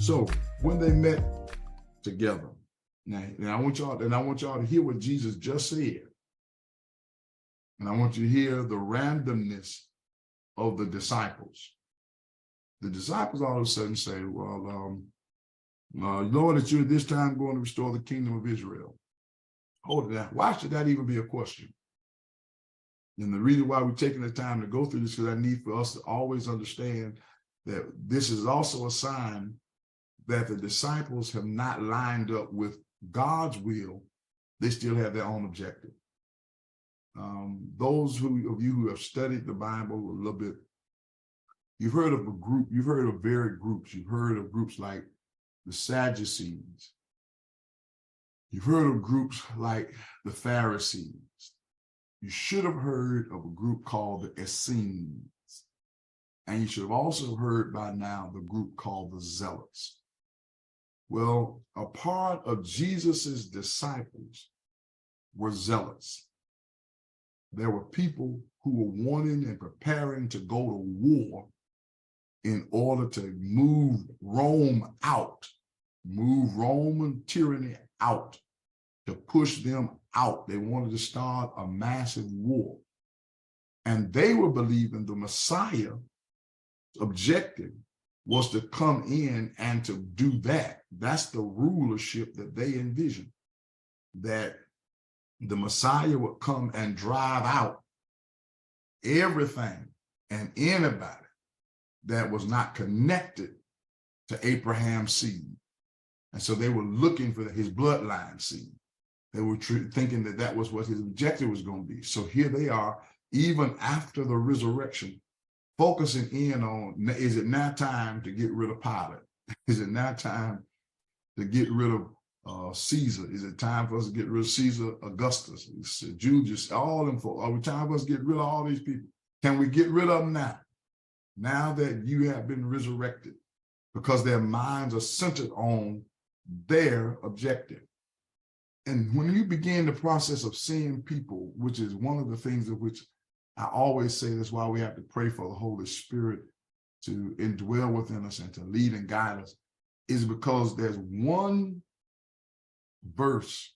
So when they met together, now I want y'all to hear what Jesus just said. And I want you to hear the randomness of the disciples. The disciples all of a sudden say, well, Lord, that you're at this time going to restore the kingdom of Israel. Hold it down. Why should that even be a question? And the reason why we're taking the time to go through this is because I need for us to always understand that this is also a sign that the disciples have not lined up with God's will. They still have their own objective. Those of you who have studied the Bible a little bit, you've heard of a group, you've heard of varied groups. You've heard of groups like the Sadducees. You've heard of groups like the Pharisees. You should have heard of a group called the Essenes. And you should have also heard by now the group called the Zealots. Well, a part of Jesus's disciples were zealots. There were people who were wanting and preparing to go to war in order to move Rome out, move Roman tyranny out, to push them out. They wanted to start a massive war. And they were believing the Messiah's objective was to come in and to do that. That's the rulership that they envisioned, that the Messiah would come and drive out everything and anybody that was not connected to Abraham's seed. And so they were looking for his bloodline seed. They were thinking that that was what his objective was going to be. So here they are, even after the resurrection, focusing in on, is it now time to get rid of Pilate? Is it now time to get rid of Caesar? Is it time for us to get rid of Caesar Augustus, Julius, all them folks? Are we time for us to get rid of all these people? Can we get rid of them now? Now that you have been resurrected, because their minds are centered on their objective. And when you begin the process of seeing people, which is one of the things of which I always say, that's why we have to pray for the Holy Spirit to indwell within us and to lead and guide us, is because there's one verse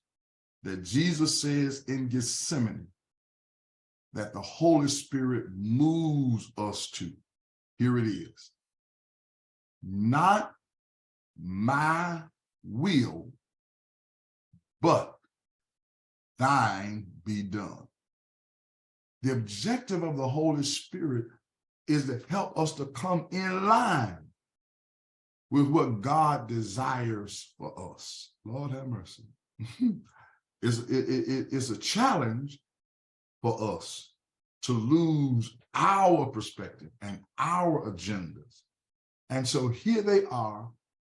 that Jesus says in Gethsemane that the Holy Spirit moves us to. Here it is. Not my will, but thine be done. The objective of the Holy Spirit is to help us to come in line with what God desires for us. Lord have mercy. It's a challenge for us to lose our perspective and our agendas. And so here they are,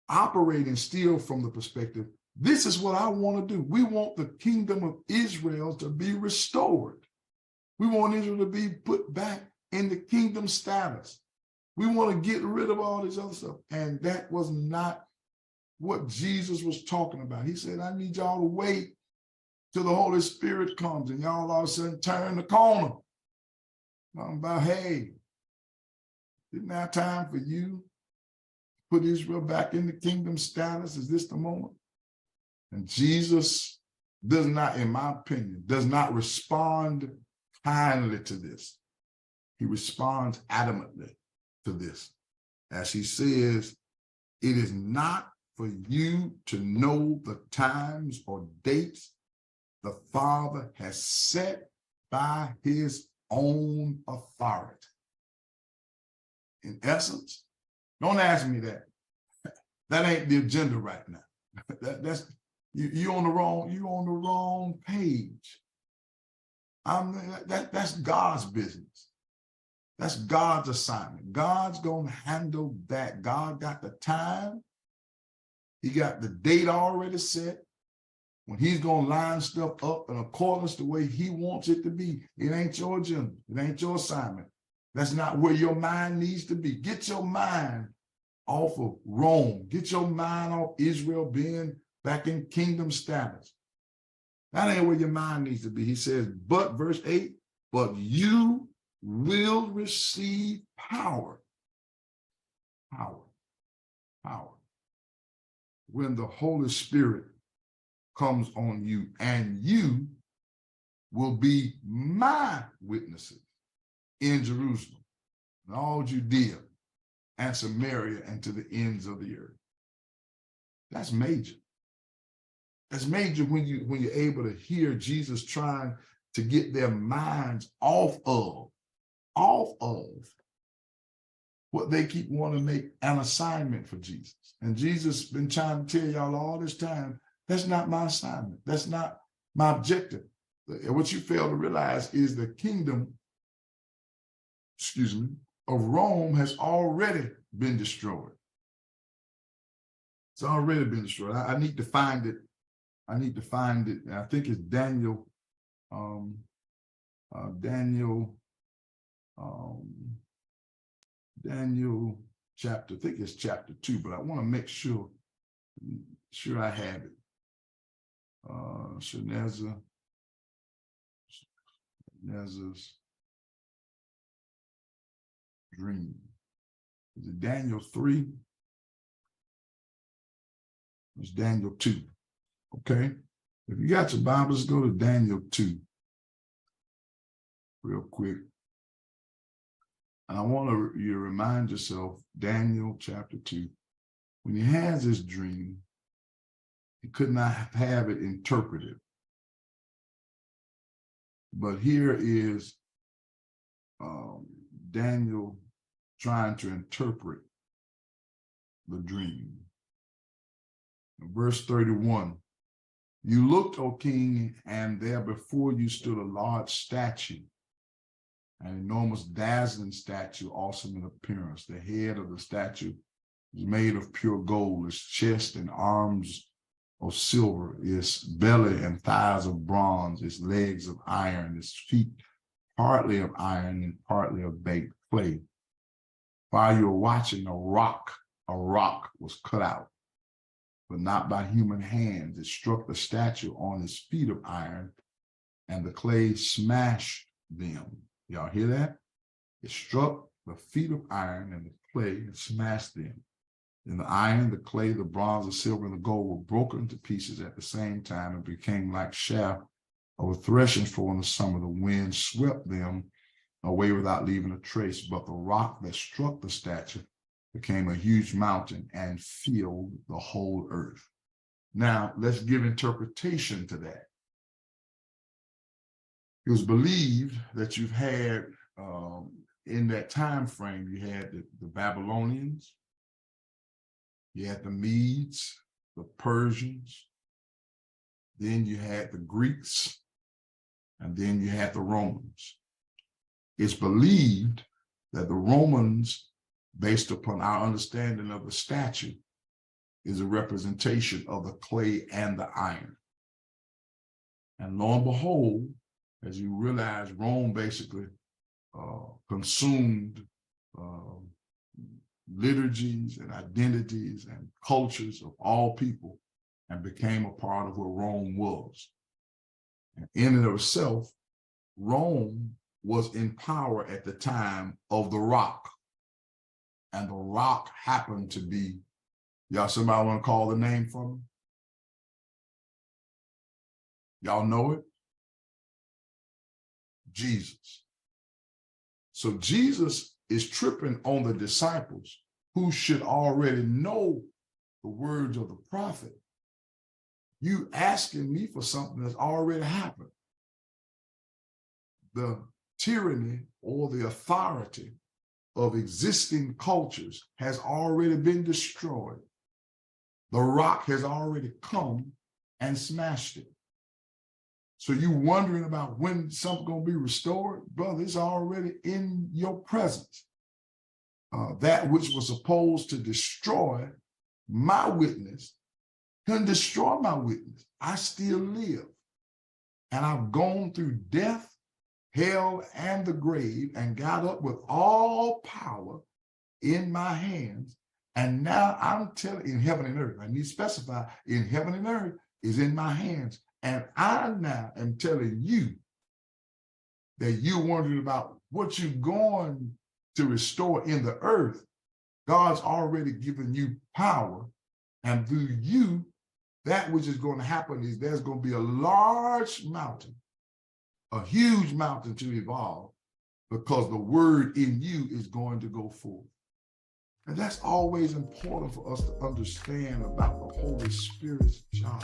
operating still from the perspective, this is what I want to do. We want the kingdom of Israel to be restored. We want Israel to be put back in the kingdom status. We want to get rid of all this other stuff. And that was not what Jesus was talking about. He said, I need y'all to wait till the Holy Spirit comes and y'all all of a sudden turn the corner. Talking about, hey, isn't that time for you to put Israel back in the kingdom status? Is this the moment? And Jesus does not, in my opinion, does not respond kindly to this. He responds adamantly to this. As he says, it is not for you to know the times or dates the Father has set by his own authority. In essence, don't ask me that. That ain't the agenda right now. That's you on the wrong page. That's God's business. That's God's assignment. God's gonna handle that. God got the time. He got the date already set. When he's gonna line stuff up in accordance to the way he wants it to be. It ain't your agenda. It ain't your assignment. That's not where your mind needs to be. Get your mind off of Rome. Get your mind off Israel being back in kingdom status. That ain't where your mind needs to be. He says, but verse 8, but you will receive power. Power. when the Holy Spirit comes on you, and you will be my witnesses in Jerusalem, and all Judea and Samaria, and to the ends of the earth. That's major. That's major when you're able to hear Jesus trying to get their minds off of what they keep wanting to make an assignment for Jesus. And Jesus been trying to tell y'all all this time, that's not my assignment. That's not my objective. What you fail to realize is the kingdom, of Rome has already been destroyed. It's already been destroyed. I need to find it. And I think it's Daniel, Daniel chapter, I think it's chapter 2, but I want to make sure I have it. Nebuchadnezzar's dream. Is it Daniel 3? It's Daniel 2. Okay. If you got your Bibles, go to Daniel 2 real quick. And I want you to remind yourself, Daniel chapter 2, when he has this dream, he could not have it interpreted. But here is Daniel trying to interpret the dream. In verse 31, you looked, O king, and there before you stood a large statue, an enormous dazzling statue, awesome in appearance. The head of the statue is made of pure gold, its chest and arms of silver, its belly and thighs of bronze, its legs of iron, its feet partly of iron and partly of baked clay. While you were watching, a rock was cut out, but not by human hands. It struck the statue on its feet of iron, and the clay smashed them. Y'all hear that? It struck the feet of iron and the clay and smashed them. And the iron, the clay, the bronze, the silver, and the gold were broken to pieces at the same time and became like shaft of a threshing floor in the summer. The wind swept them away without leaving a trace, but the rock that struck the statue became a huge mountain and filled the whole earth. Now, let's give interpretation to that. It was believed that you've had, in that time frame, you had the Babylonians, you had the Medes, the Persians, then you had the Greeks, and then you had the Romans. It's believed that the Romans, based upon our understanding of the statue, is a representation of the clay and the iron. And lo and behold, as you realize, Rome basically consumed liturgies and identities and cultures of all people and became a part of what Rome was. And in and of itself, Rome was in power at the time of the rock. And the rock happened to be, y'all, somebody want to call the name for me? Y'all know it? Jesus. So Jesus is tripping on the disciples who should already know the words of the prophet. You asking me for something that's already happened. The tyranny or the authority of existing cultures has already been destroyed. The rock has already come and smashed it. So you wondering about when something's going to be restored? Brother, it's already in your presence. That which was supposed to destroy my witness can destroy my witness. I still live. And I've gone through death, hell, and the grave and got up with all power in my hands. And now I'm telling, in heaven and earth, I need to specify, in heaven and earth is in my hands. And I now am telling you that you're wondering about what you're going to restore in the earth. God's already given you power And through you, that which is going to happen is there's going to be a large mountain, a huge mountain to evolve, because the word in you is going to go forth. And that's always important for us to understand about the Holy Spirit's job.